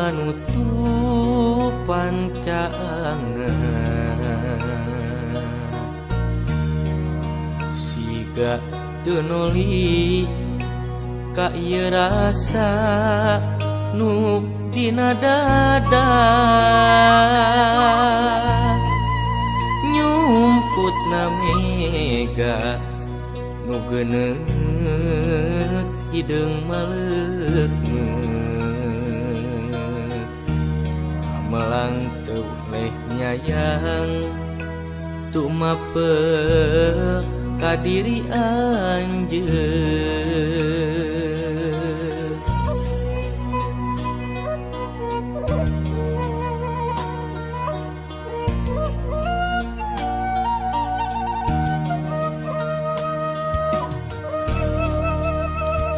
kanutupan caangan siga teu noli ka ieu rasa nu dina dada nyumputna mega nu geuneut hideung maleukmeut kamelang teu leh nyayang tu mapel ka diri anjeun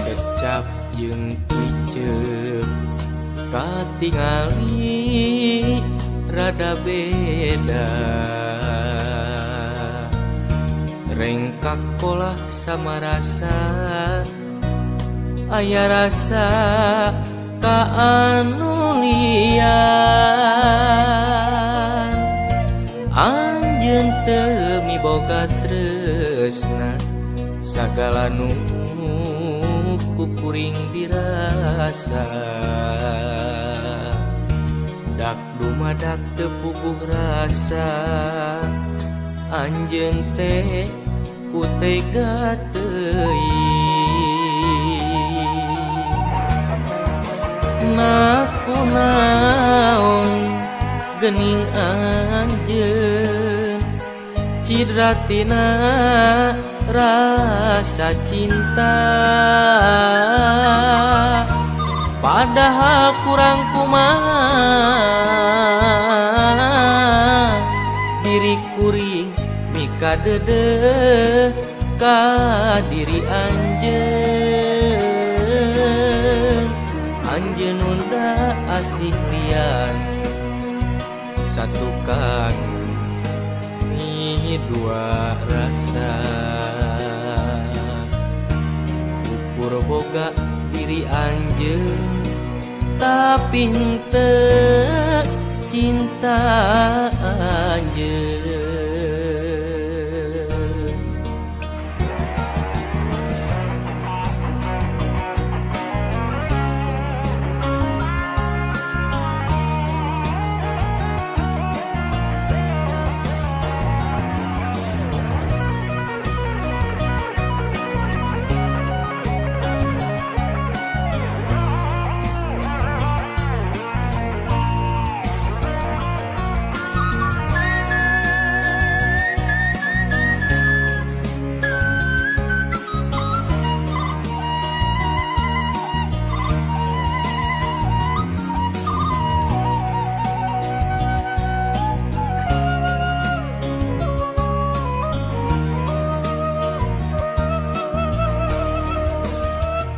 kecap jeung piceuk katingali rada beda rengkak pola sama rasa aya rasa ka anu lian anjeun teu miboga tresna sagala nu kuring dirasa dak dumadak teu puguh rasa anjeun teh ku tega teuing naku naon geuning anjeun cidra tina rasa cinta padahal kurang kumaha diri kuring mika dedeh ka diri anjeun anjeun nunda asih lian satukan ni dua rasa ukur boga diri anjeun tapi henteu cinta anjeun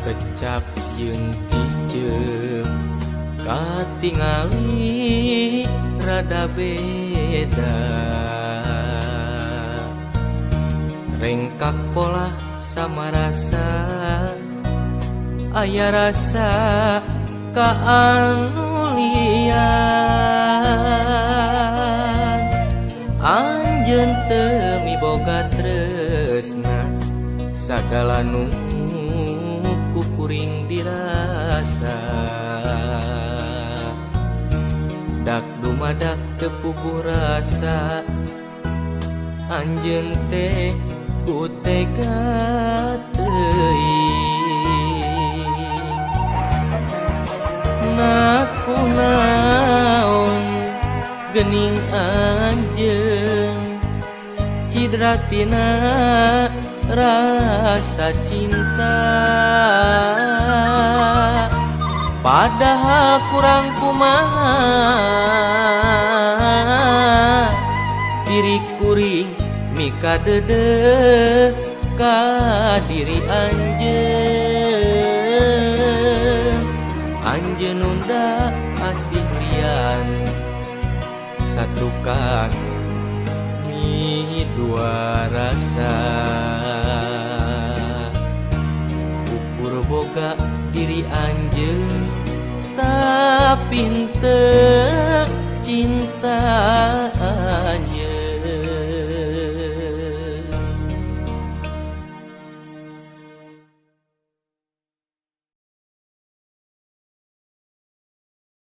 kecap jeung piceuk katingali rada beda rengkak pola sama rasa aya rasa ka anu lian anjeun teu miboga tresna sagala nu kuring dirasa dak dumadak teu puguh rasa anjeun teh ku tega teuing naku naon geuning anjeun cidra tina rasa cinta padahal kurang kumaha diri kuring mika dedeh ka diri anjeun anjeun nunda asih lian satukan ni dua rasa ukur boga diri anjeun pinter